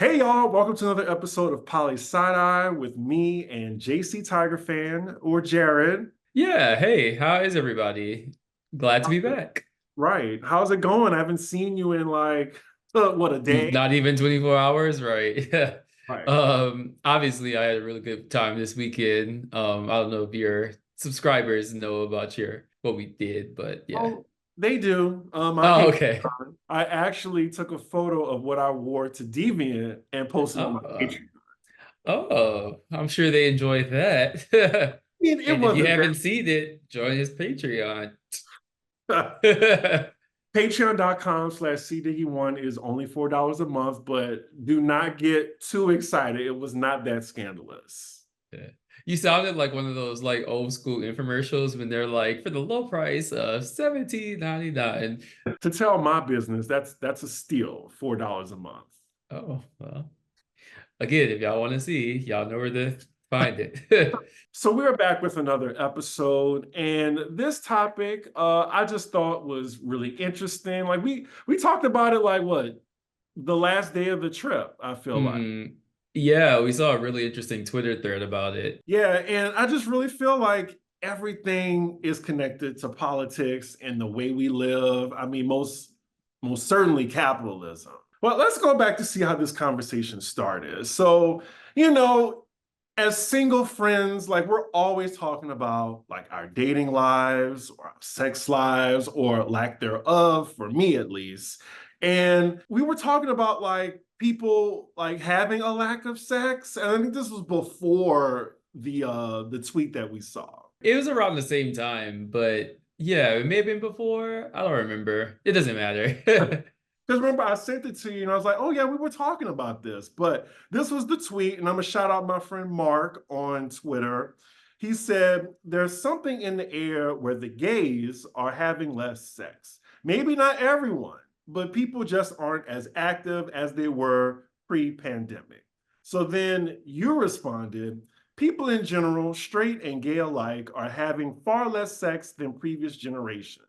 Hey y'all, welcome to another episode of Poly Side Eye with me and JC Tiger Fan or Jared. Yeah, hey, how is everybody? Glad to be back. Right. How's it going? I haven't seen you in like what, a day? Not even 24 hours, right? Yeah. Right. Obviously I had a really good time this weekend. I don't know if your subscribers know about your what we did, but yeah. Oh, they do. My Oh, okay. Patreon. I actually took a photo of what I wore to Deviant and posted on my Oh, Patreon. I'm sure they enjoyed that. I mean, it And if you wasn't haven't seen it, join his Patreon. very Patreon.com/cdiggy1 is only $4 a month, but do not get too excited. It was not that scandalous. Yeah. You sounded like one of those like old school infomercials when they're like for the low price of 17.99. To tell my business, that's a steal, $4 a month. Oh, well. Again, if y'all want to see, y'all know where to find it. So we're back with another episode, and this topic I just thought was really interesting. Like we talked about it like what, the last day of the trip, I feel like. Yeah, we saw a really interesting Twitter thread about it. Yeah, and I just really feel like everything is connected to politics and the way we live. I mean, most certainly capitalism. Well, let's go back to see how this conversation started. So, you know, as single friends, like we're always talking about like our dating lives or our sex lives or lack thereof, for me at least. And we were talking about like people like having a lack of sex. And I think this was before the tweet that we saw. It was around the same time, but yeah, it may have been before. I don't remember. It doesn't matter. Because remember, I sent it to you and I was like, oh, yeah, we were talking about this. But this was the tweet, and I'm going to shout out my friend Mark on Twitter. He said, there's something in the air where the gays are having less sex. Maybe not everyone, but people just aren't as active as they were pre-pandemic. So then you responded, people in general, straight and gay alike, are having far less sex than previous generations.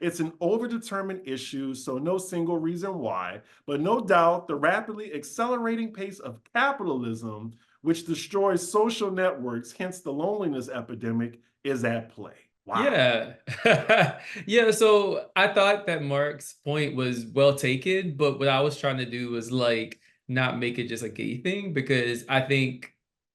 It's an overdetermined issue, so no single reason why, but no doubt the rapidly accelerating pace of capitalism, which destroys social networks, hence the loneliness epidemic, is at play. Wow. Yeah. Yeah, so I thought that Mark's point was well taken, but what I was trying to do was like not make it just a gay thing because I think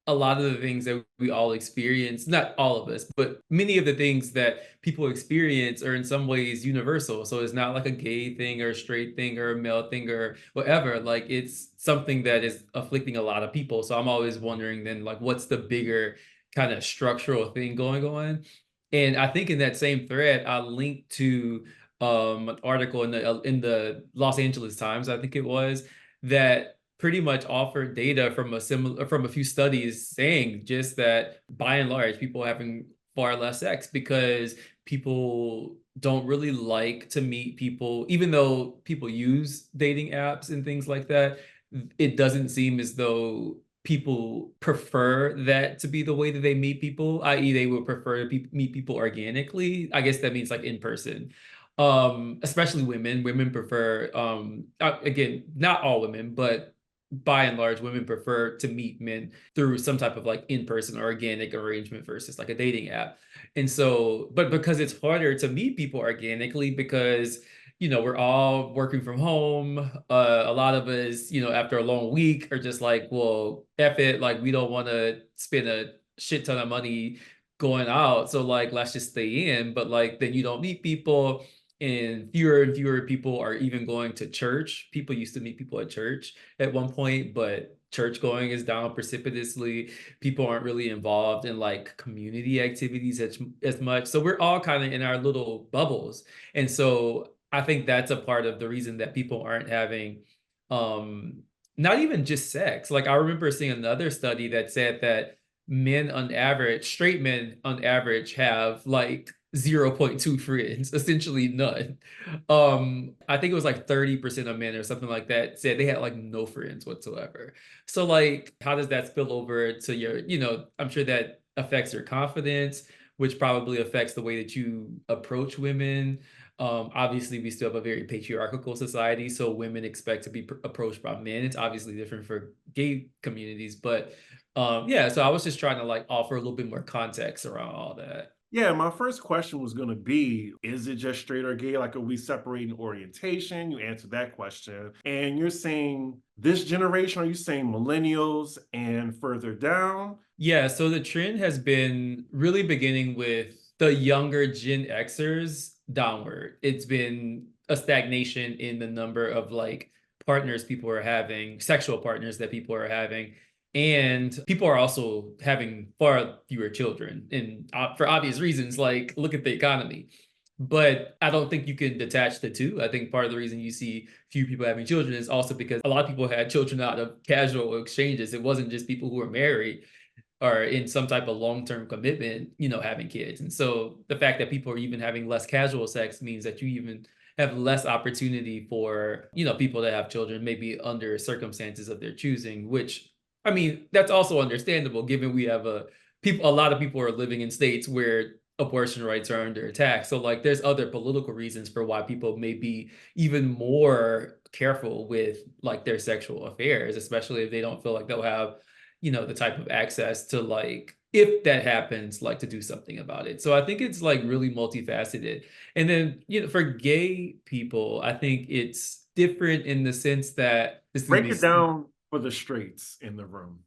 a lot of the things that we all experience, not all of us, but many of the things that people experience are in some ways universal. So it's not like a gay thing or a straight thing or a male thing or whatever. Like it's something that is afflicting a lot of people. So I'm always wondering then like what's the bigger kind of structural thing going on? And I think in that same thread, I linked to an article in the Los Angeles Times, I think it was, that pretty much offered data from a few studies saying just that by and large, people having far less sex because people don't really like to meet people, even though people use dating apps and things like that. It doesn't seem as though people prefer that to be the way that they meet people, i.e., they would prefer to meet people organically. I guess that means like in person. Especially women. Women prefer, again, not all women, but by and large, women prefer to meet men through some type of like in-person or organic arrangement versus like a dating app. And so, but because it's harder to meet people organically because we're all working from home. A lot of us, after a long week are just like, well, F it. Like, we don't want to spend a shit ton of money going out. So, like, let's just stay in. But, like, then you don't meet people, and fewer people are even going to church. People used to meet people at church at one point, but church going is down precipitously. People aren't really involved in like community activities as much. So, we're all kind of in our little bubbles. And so I think that's a part of the reason that people aren't having um not even just sex. Like I remember seeing another study that said that men on average, straight men on average have like 0.2 friends, essentially none. I think it was like 30% of men or something like that said they had like no friends whatsoever. So like how does that spill over to your, I'm sure that affects your confidence, which probably affects the way that you approach women. Obviously, we still have a very patriarchal society, so women expect to be approached by men. It's obviously different for gay communities, but yeah. So I was just trying to like offer a little bit more context around all that. Yeah, my first question was going to be, is it just straight or gay? Like, are we separating orientation? You answered that question. And you're saying this generation, are you saying millennials and further down? Yeah, so the trend has been really beginning with the younger Gen Xers downward. It's been a stagnation in the number of like partners people are having, sexual partners that people are having. And people are also having far fewer children, and for obvious reasons, like look at the economy. But I don't think you can detach the two. I think part of the reason you see few people having children is also because a lot of people had children out of casual exchanges. It wasn't just people who were married or in some type of long-term commitment, having kids. And so the fact that people are even having less casual sex means that you even have less opportunity for, people that have children, maybe under circumstances of their choosing, which I mean, that's also understandable given we have a lot of people are living in states where abortion rights are under attack. So like there's other political reasons for why people may be even more careful with like their sexual affairs, especially if they don't feel like they'll have the type of access to like if that happens, like to do something about it. So I think it's like really multifaceted. And then, for gay people, I think it's different in the sense that this is gonna Break be it down for the straights in the room.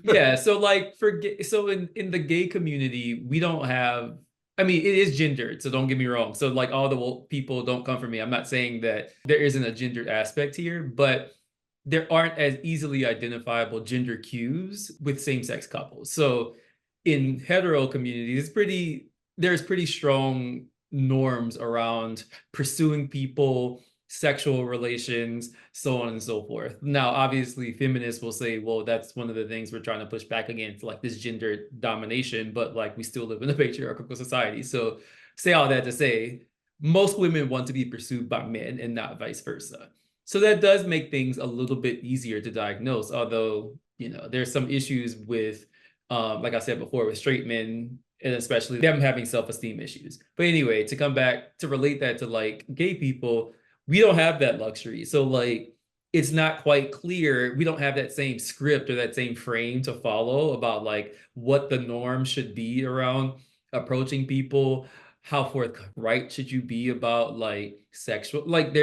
yeah, so like so in the gay community, we don't have I mean, it is gendered, so don't get me wrong. So like all the woke people don't come for me. I'm not saying that there isn't a gendered aspect here, but there aren't as easily identifiable gender cues with same-sex couples. So in hetero communities, there's pretty strong norms around pursuing people, sexual relations, so on and so forth. Now, obviously, feminists will say, well, that's one of the things we're trying to push back against, like this gender domination, but like we still live in a patriarchal society. So, say all that to say, most women want to be pursued by men and not vice versa. So, that does make things a little bit easier to diagnose, although, there's some issues with, like I said before, with straight men and especially them having self-esteem issues. But anyway, to come back to relate that to like gay people, we don't have that luxury. So like it's not quite clear. We don't have that same script or that same frame to follow about like what the norm should be around approaching people. How forthright should you be about like sexual like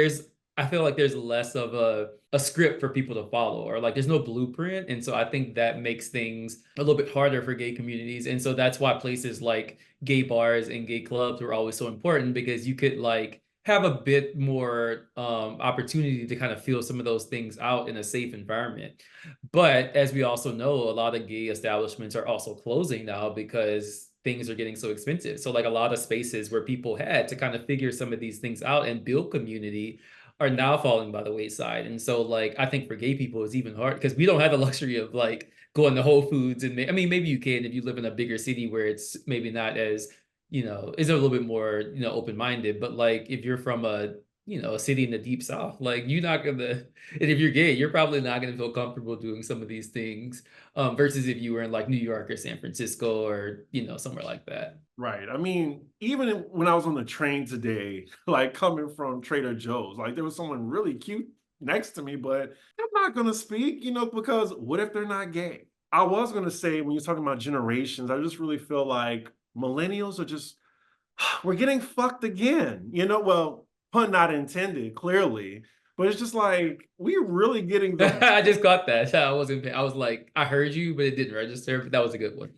I feel like there's less of a script for people to follow or like there's no blueprint. And so I think that makes things a little bit harder for gay communities. And so that's why places like gay bars and gay clubs were always so important because you could like have a bit more opportunity to kind of feel some of those things out in a safe environment. But as we also know, a lot of gay establishments are also closing now because things are getting so expensive. So like a lot of spaces where people had to kind of figure some of these things out and build community are now falling by the wayside. And so like I think for gay people it's even hard because we don't have the luxury of like going to Whole Foods and I mean maybe you can if you live in a bigger city where it's maybe not as is a little bit more, open-minded. But like if you're from a city in the deep south, like you're not gonna and if you're gay, you're probably not gonna feel comfortable doing some of these things. Versus if you were in like New York or San Francisco or, somewhere like that. Right. I mean, even when I was on the train today, like coming from Trader Joe's, like there was someone really cute next to me, but I'm not going to speak, because what if they're not gay? I was going to say, when you're talking about generations, I just really feel like millennials are just, we're getting fucked again, well, pun not intended, clearly. But it's just like, we're really getting the I just got that. I was like, I heard you, but it didn't register. But that was a good one.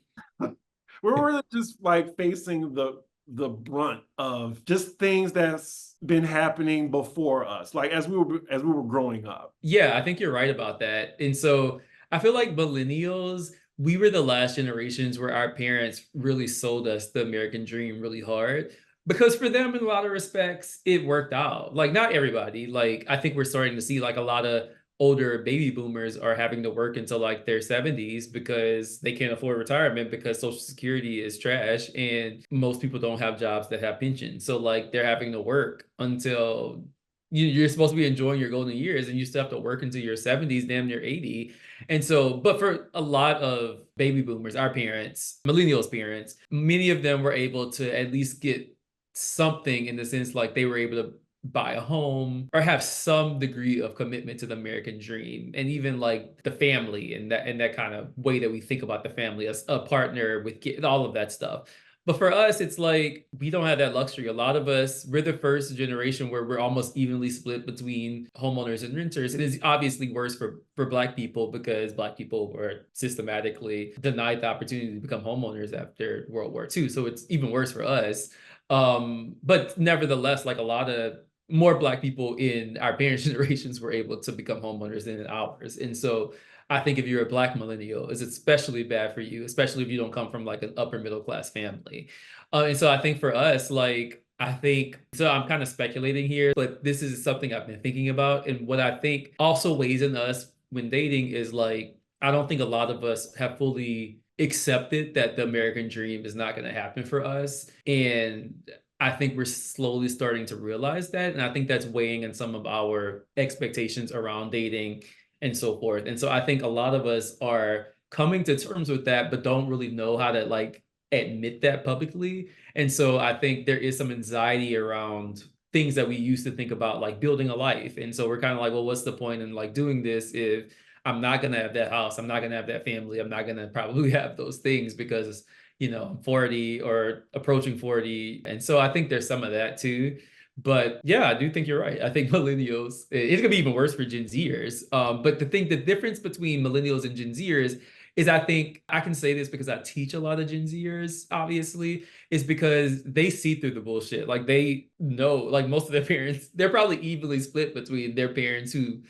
we're really just like facing the brunt of just things that's been happening before us, like as we were growing up. Yeah, I think you're right about that. And so I feel like millennials, we were the last generations where our parents really sold us the American dream really hard. Because for them, in a lot of respects, it worked out. Like, not everybody. Like, I think we're starting to see like a lot of older baby boomers are having to work until like their 70s because they can't afford retirement because Social Security is trash and most people don't have jobs that have pensions. So, like, they're having to work until you're supposed to be enjoying your golden years and you still have to work until your 70s, damn near 80. And so, but for a lot of baby boomers, our parents, millennials parents, many of them were able to at least get something in the sense like they were able to buy a home or have some degree of commitment to the American dream, and even like the family and that kind of way that we think about the family as a partner with kids, all of that stuff. But for us, it's like we don't have that luxury. A lot of us, we're the first generation where we're almost evenly split between homeowners and renters. It is obviously worse for Black people because Black people were systematically denied the opportunity to become homeowners after World War II. So it's even worse for us. But nevertheless, like a lot of more Black people in our parents' generations were able to become homeowners than in ours. And so I think if you're a Black millennial, it's especially bad for you, especially if you don't come from like an upper middle class family. And so I think for us, like, I think, so I'm kind of speculating here, but this is something I've been thinking about. And what I think also weighs in us when dating is like, I don't think a lot of us have fully accepted that the American dream is not going to happen for us. And I think we're slowly starting to realize that. And I think that's weighing in some of our expectations around dating and so forth. And so I think a lot of us are coming to terms with that, but don't really know how to like admit that publicly. And so I think there is some anxiety around things that we used to think about, like building a life. And so we're kind of like, well, what's the point in like doing this if I'm not going to have that house, I'm not going to have that family, I'm not going to probably have those things because I'm 40 or approaching 40. And so I think there's some of that too. But yeah, I do think you're right. I think millennials, it's gonna be even worse for Gen Zers. But the difference between millennials and Gen Zers is I think I can say this because I teach a lot of Gen Zers, obviously, is because they see through the bullshit. Like they know, like most of their parents, they're probably evenly split between their parents who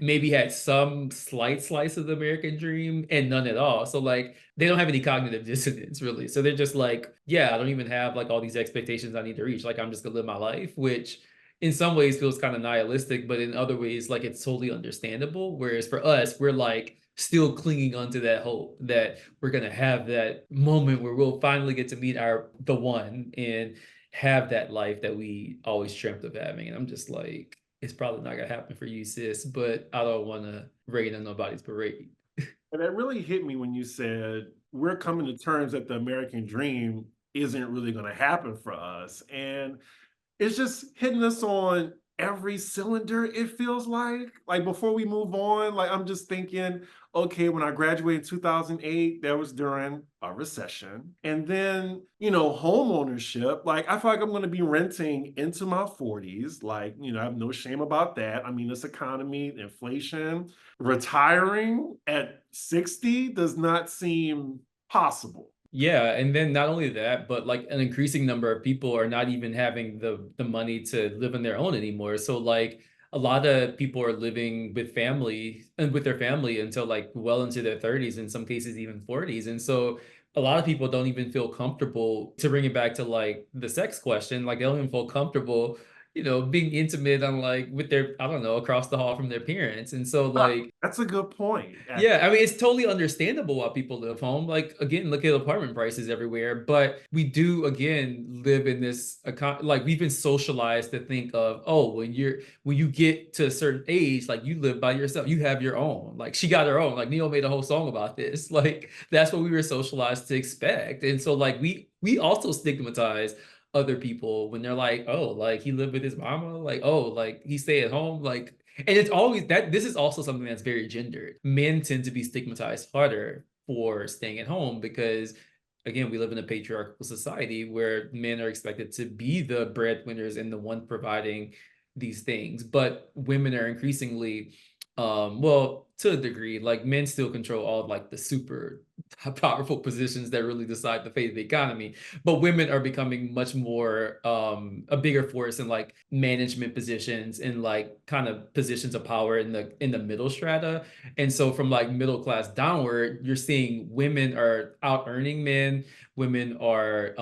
maybe had some slight slice of the American dream and none at all. So like they don't have any cognitive dissonance really. So they're just like, yeah, I don't even have like all these expectations I need to reach. Like I'm just gonna live my life, which in some ways feels kind of nihilistic, but in other ways, like it's totally understandable. Whereas for us, we're like still clinging onto that hope that we're gonna have that moment where we'll finally get to meet the one and have that life that we always dreamt of having. And I'm just like, it's probably not gonna happen for you, sis, but I don't want to rain on nobody's parade. And that really hit me when you said we're coming to terms that the American dream isn't really going to happen for us. And it's just hitting us on every cylinder, it feels like. Like before we move on, like I'm just thinking, okay, when I graduated in 2008, that was during a recession. And then, home ownership, like I feel like I'm going to be renting into my 40s. Like, I have no shame about that. I mean, this economy, inflation, retiring at 60 does not seem possible. Yeah, and then not only that, but like an increasing number of people are not even having the money to live on their own anymore. So like a lot of people are living with family and with their family until like well into their 30s, in some cases even 40s. And so a lot of people don't even feel comfortable, to bring it back to like the sex question, like they don't even feel comfortable, being intimate on like with their, I don't know, across the hall from their parents. And so Ah, like that's a good point. yeah, I mean, it's totally understandable why people live home. Like, again, look at apartment prices everywhere. But we do, again, live in this like we've been socialized to think of, oh, when you get to a certain age, like you live by yourself, you have your own. Like she got her own. Like Neil made a whole song about this. Like that's what we were socialized to expect. And so like we also stigmatize other people when they're like, oh, like he lived with his mama, like, oh, like he stay at home, like, and it's always that this is also something that's very gendered. Men tend to be stigmatized harder for staying at home because, again, we live in a patriarchal society where men are expected to be the breadwinners and the one providing these things. But women are increasingly, well, to a degree, like men still control all of like the super powerful positions that really decide the fate of the economy, but women are becoming much more a bigger force in like management positions and like kind of positions of power in the middle strata. And so from like middle class downward, you're seeing women are out earning men, women are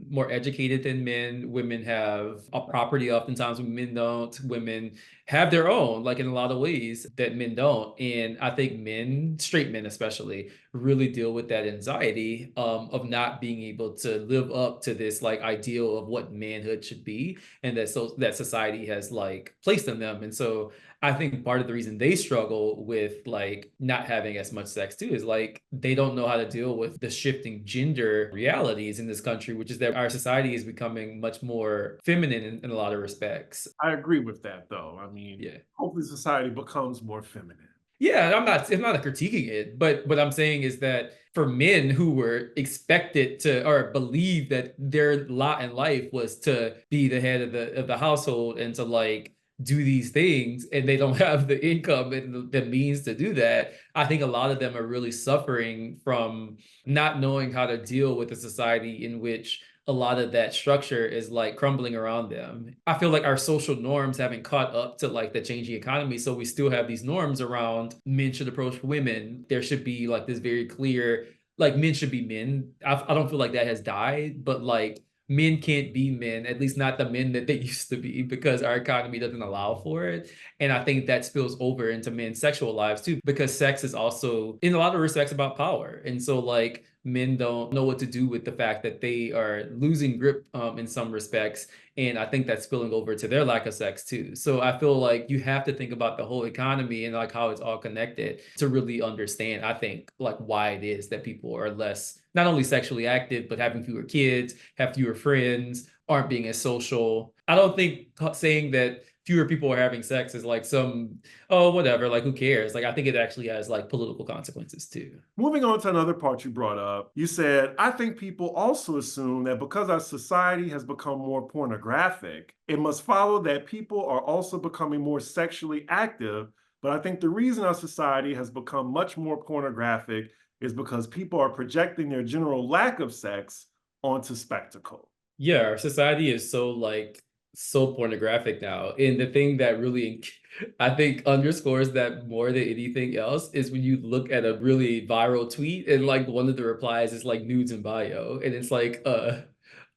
more educated than men, women have a property oftentimes when men don't, women have their own, like in a lot of ways that men don't. And I think men, straight men especially, really deal with that anxiety of not being able to live up to this like ideal of what manhood should be, and that society has like placed on them. And so I think part of the reason they struggle with like not having as much sex too is like they don't know how to deal with the shifting gender realities in this country, which is that our society is becoming much more feminine in a lot of respects. I agree with that, though. I mean, Yeah. hopefully society becomes more feminine. Yeah, I'm not critiquing it, but what I'm saying is that for men who were expected to or believe that their lot in life was to be the head of the household and to like do these things and they don't have the income and the means to do that, I think a lot of them are really suffering from not knowing how to deal with a society in which a lot of that structure is like crumbling around them. I feel like our social norms haven't caught up to like the changing economy. So we still have these norms around men should approach women. There should be like this very clear, like men should be men. I don't feel like that has died, but like men can't be men, at least not the men that they used to be, because our economy doesn't allow for it. And I think that spills over into men's sexual lives too, because sex is also, in a lot of respects, about power. And so, like, men don't know what to do with the fact that they are losing grip in some respects. And I think that's spilling over to their lack of sex too. So I feel like you have to think about the whole economy and like how it's all connected to really understand, I think, like why it is that people are less, not only sexually active, but having fewer kids, have fewer friends, aren't being as social. I don't think saying that fewer people are having sex is like some, oh, whatever, like who cares? Like I think it actually has like political consequences too. Moving on to another part you brought up, you said, I think people also assume that because our society has become more pornographic, it must follow that people are also becoming more sexually active. But I think the reason our society has become much more pornographic is because people are projecting their general lack of sex onto spectacle. Yeah, our society is so like so pornographic now. And the thing that really I think underscores that more than anything else is when you look at a really viral tweet and like one of the replies is like nudes in bio and it's like a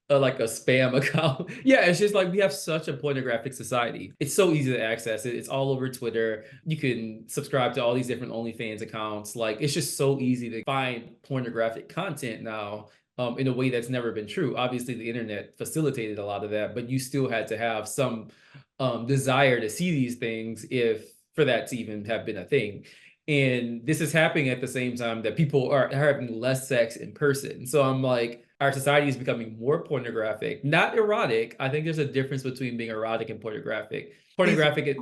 spam account. Yeah, it's just like we have such a pornographic society. It's so easy to access it. It's all over Twitter. You can subscribe to all these different OnlyFans accounts. Like it's just so easy to find pornographic content now. In a way that's never been true. Obviously, the internet facilitated a lot of that, but you still had to have some desire to see these things if for that to even have been a thing. And this is happening at the same time that people are having less sex in person. So I'm like, our society is becoming more pornographic, not erotic. I think there's a difference between being erotic and pornographic. Please. Pornographic,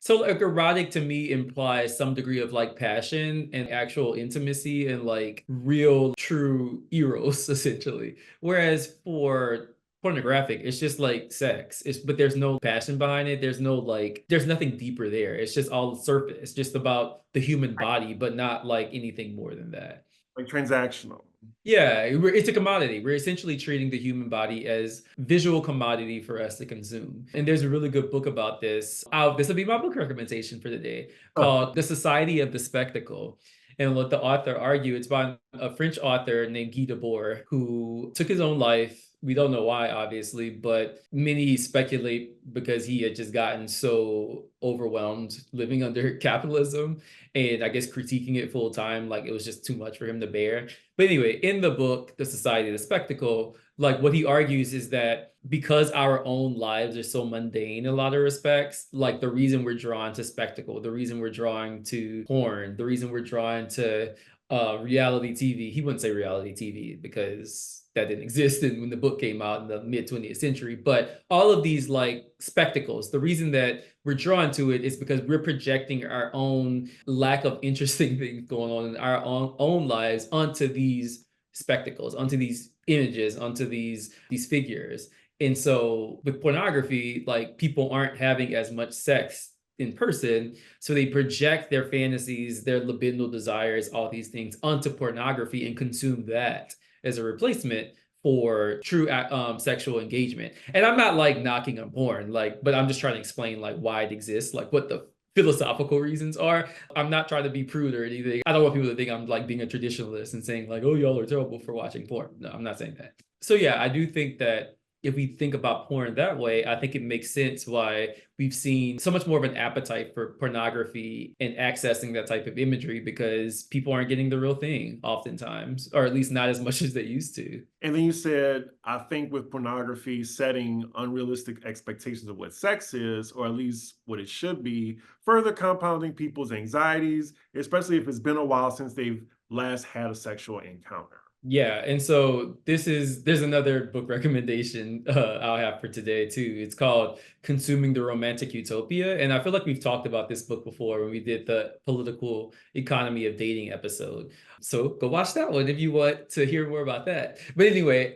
so like erotic to me implies some degree of like passion and actual intimacy and like real true eros essentially. Whereas for pornographic, it's just like sex. But there's no passion behind it. There's no like there's nothing deeper there. It's just all surface. It's just about the human body, but not like anything more than that. Like transactional. Yeah, it's a commodity. We're essentially treating the human body as visual commodity for us to consume. And there's a really good book about this. This will be my book recommendation for the day called The Society of the Spectacle. And what the author argued, it's by a French author named Guy Debord, who took his own life. We don't know why, obviously, but many speculate because he had just gotten so overwhelmed living under capitalism and I guess critiquing it full time, like it was just too much for him to bear. But anyway, in the book, The Society of the Spectacle, like what he argues is that because our own lives are so mundane in a lot of respects, like the reason we're drawn to spectacle, the reason we're drawn to porn, the reason we're drawn to reality TV. He wouldn't say reality TV because that didn't exist when the book came out in the mid 20th century. But all of these like spectacles, the reason that we're drawn to it is because we're projecting our own lack of interesting things going on in our own lives onto these spectacles, onto these images, onto these figures. And so with pornography, like people aren't having as much sex in person, so they project their fantasies, their libidinal desires, all these things onto pornography and consume that as a replacement for true sexual engagement. And I'm not like knocking on porn, like, but I'm just trying to explain like why it exists, like what the philosophical reasons are. I'm not trying to be prude or anything. I don't want people to think I'm like being a traditionalist and saying like, oh, y'all are terrible for watching porn. No, I'm not saying that. So yeah, I do think that if we think about porn that way, I think it makes sense why we've seen so much more of an appetite for pornography and accessing that type of imagery, because people aren't getting the real thing oftentimes, or at least not as much as they used to. And then you said, I think with pornography, setting unrealistic expectations of what sex is, or at least what it should be, further compounding people's anxieties, especially if it's been a while since they've last had a sexual encounter. Yeah, and so there's another book recommendation I'll have for today too. It's called Consuming the Romantic Utopia, and I feel like we've talked about this book before when we did the political economy of dating episode. So go watch that one if you want to hear more about that. But anyway,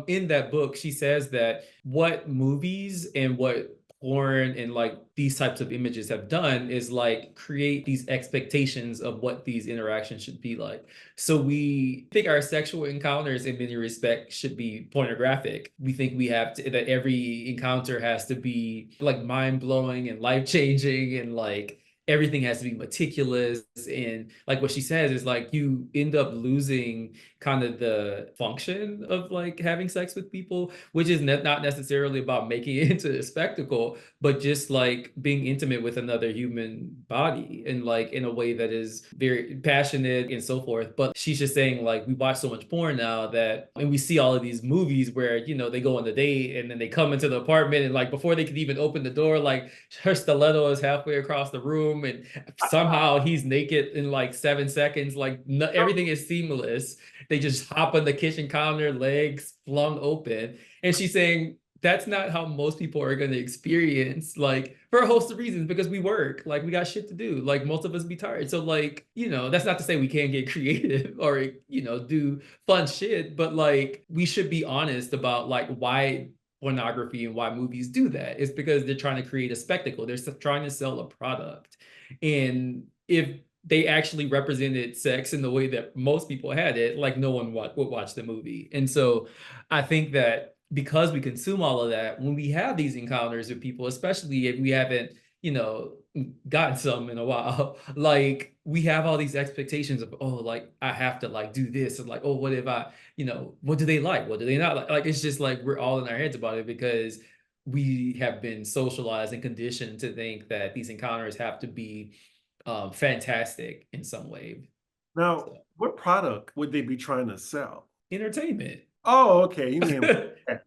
in that book, she says that what movies and what porn and like these types of images have done is like create these expectations of what these interactions should be like. So we think our sexual encounters in many respects should be pornographic. We think we have to, that every encounter has to be like mind-blowing and life-changing, and like everything has to be meticulous. And like what she says is like you end up losing kind of the function of like having sex with people, which is not necessarily about making it into a spectacle, but just like being intimate with another human body and like in a way that is very passionate and so forth. But she's just saying like we watch so much porn now that, and we see all of these movies where, you know, they go on the date and then they come into the apartment and like before they can even open the door, like her stiletto is halfway across the room and somehow he's naked in like 7 seconds. Like no, everything is seamless. They just hop on the kitchen counter, legs flung open. And she's saying that's not how most people are going to experience, like for a host of reasons, because we work, like we got shit to do, like most of us be tired. So like, you know, that's not to say we can't get creative or, you know, do fun shit, but like we should be honest about like why pornography and why movies do that. It's because they're trying to create a spectacle. They're trying to sell a product. And if they actually represented sex in the way that most people had it, like no one would watch the movie. And so I think that because we consume all of that, when we have these encounters with people, especially if we haven't, you know, gotten some in a while, like we have all these expectations of, oh, like I have to like do this, and like, oh, what if I, you know, what do they like? What do they not like? Like it's just like we're all in our heads about it because we have been socialized and conditioned to think that these encounters have to be fantastic in some way. Now, So, what product would they be trying to sell? entertainment. Oh, okay. You mean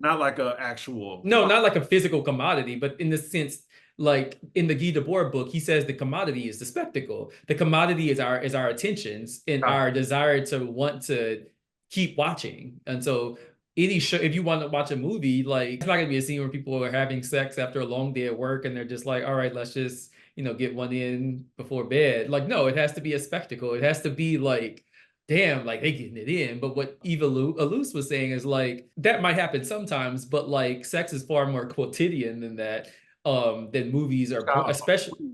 not like a actual No, not like a physical commodity, but in the sense, like in the Guy Debord book, he says the commodity is the spectacle. The commodity is our attentions and our desire to want to keep watching. And so any show, if you want to watch a movie, like it's not gonna be a scene where people are having sex after a long day at work and they're just like, all right, let's just, you know, get one in before bed. Like, no, it has to be a spectacle. It has to be like, damn, like they getting it in. But what Eva Alous was saying is like that might happen sometimes, but like sex is far more quotidian than that. Than movies are, especially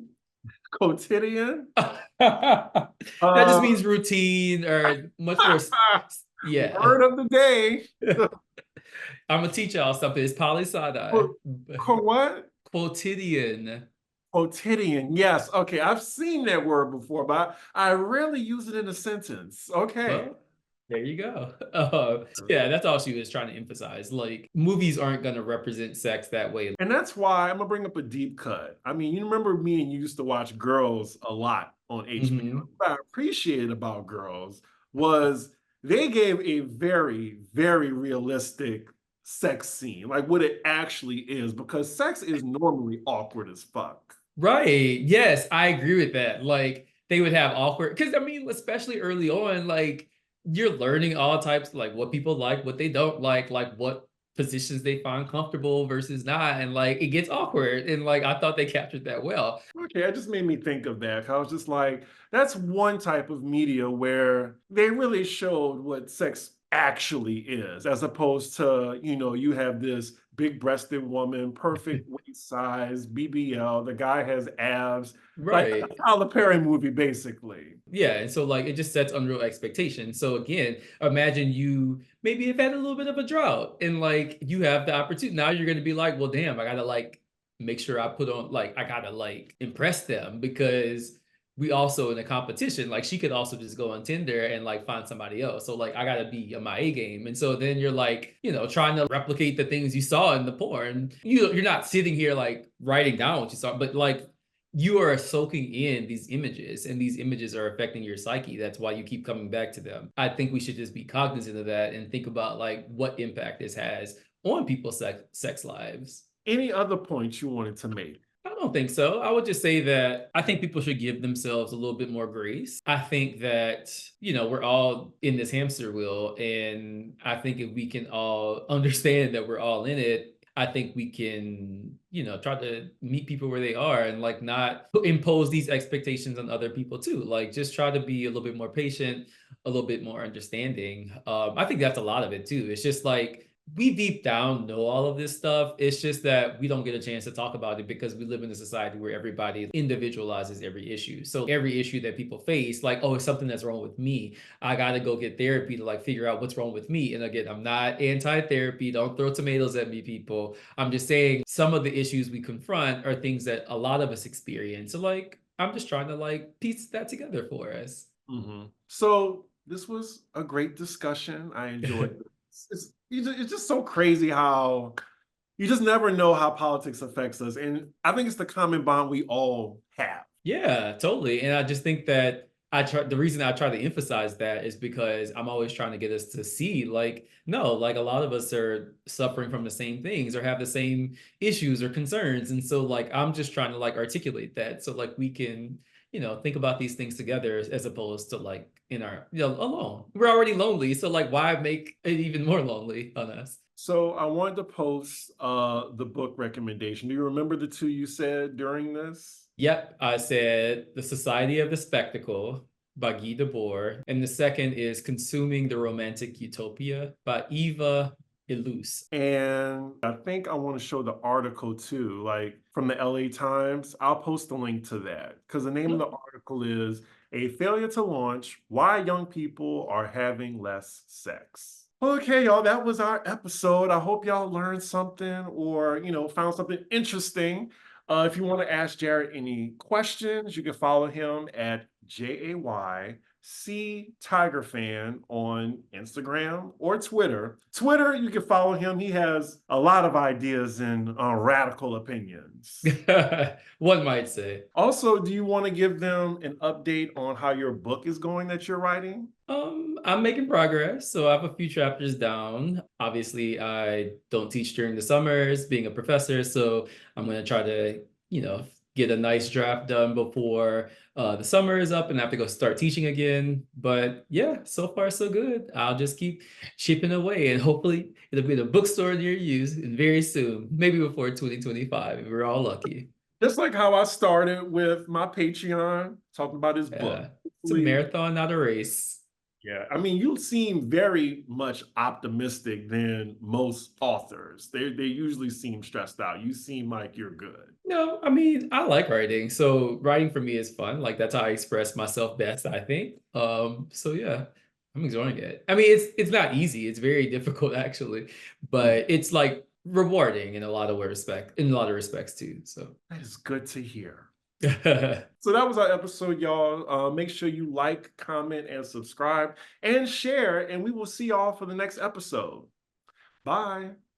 quotidian. that just means routine or much more. Yeah, Word of the day. I'm gonna teach y'all something. It's poli sci What? quotidian. Quotidian. Yes. Okay. I've seen that word before, but I rarely use it in a sentence. Okay. Well, there you go. Yeah, that's all she was trying to emphasize. Like, movies aren't going to represent sex that way. And that's why I'm gonna bring up a deep cut. I mean, you remember me and you used to watch Girls a lot on HBO. Mhm. What I appreciated about Girls was they gave a very, very realistic sex scene, like what it actually is, because sex is normally awkward as fuck. Right. Yes, I agree with that. Like, they would have awkward, because I mean, especially early on, like, you're learning all types, like what people like, what they don't like what positions they find comfortable versus not. And like, it gets awkward. And like, I thought they captured that well. Okay, that just made me think of that. I was just like, that's one type of media where they really showed what sex actually is, as opposed to, you know, you have this big-breasted woman, perfect waist size, BBL, the guy has abs, like a Right. Tyler Perry movie, basically. Yeah, and so like it just sets unreal expectations. So again, imagine you maybe have had a little bit of a drought and like you have the opportunity. Now you're gonna be like, well, damn, I gotta like make sure I put on like I gotta like impress them because we also in a competition. Like she could also just go on Tinder and like find somebody else. So like I gotta be on my A game. And so then you're like, trying to replicate the things you saw in the porn. You're not sitting here like writing down what you saw, but like you are soaking in these images and these images are affecting your psyche. That's why you keep coming back to them. I think we should just be cognizant of that and think about like what impact this has on people's sex lives. Any other points you wanted to make? I don't think so. I would just say that I think people should give themselves a little bit more grace. I think that, we're all in this hamster wheel. And I think if we can all understand that we're all in it, I think we can, try to meet people where they are and like not impose these expectations on other people too. Like just try to be a little bit more patient, a little bit more understanding. I think that's a lot of it too. It's just like, we deep down know all of this stuff. It's just that we don't get a chance to talk about it because we live in a society where everybody individualizes every issue. So every issue that people face, like, oh, it's something that's wrong with me. I got to go get therapy to like figure out what's wrong with me. And again, I'm not anti-therapy. Don't throw tomatoes at me, people. I'm just saying some of the issues we confront are things that a lot of us experience. So like, I'm just trying to like piece that together for us. So this was a great discussion. I enjoyed it. It's just so crazy how you just never know how politics affects us. And I think it's the common bond we all have. Yeah, totally. And I just think that the reason I try to emphasize that is because I'm always trying to get us to see like, no, like a lot of us are suffering from the same things or have the same issues or concerns. And so like I'm just trying to like articulate that so like we can, think about these things together as opposed to like in our, alone. We're already lonely. So like why make it even more lonely on us? So I wanted to post the book recommendation. Do you remember the two you said during this? Yep, I said The Society of the Spectacle by Guy Debord, and the second is Consuming the Romantic Utopia by Eva Illouz. And I think I want to show the article too, like from the LA Times. I'll post a link to that because the name of the article is A Failure to Launch: Why Young People Are Having Less Sex. Okay, y'all, that was our episode. I hope y'all learned something or, found something interesting. If you want to ask Jared any questions, you can follow him at JAYC Tiger Fan on Instagram or Twitter. Twitter, you can follow him. He has a lot of ideas and radical opinions. One might say. Also, do you want to give them an update on how your book is going that you're writing? I'm making progress. So I have a few chapters down. Obviously, I don't teach during the summers, being a professor. So I'm going to try to, get a nice draft done before the summer is up and I have to go start teaching again. But yeah, so far so good. I'll just keep chipping away and hopefully it'll be in a bookstore near you and very soon, maybe before 2025, if we're all lucky. Just like how I started with my Patreon, talking about his book. Yeah, it's a marathon, not a race. Yeah, I mean, you seem very much optimistic than most authors. They usually seem stressed out. You seem like you're good. No, I mean, I like writing. So writing for me is fun. Like that's how I express myself best, I think. So yeah, I'm enjoying it. I mean, it's not easy. It's very difficult actually, but it's like rewarding in a lot of respects too. So That is good to hear. So that was our episode, y'all. Make sure you like, comment, and subscribe and share, and we will see y'all for the next episode. Bye.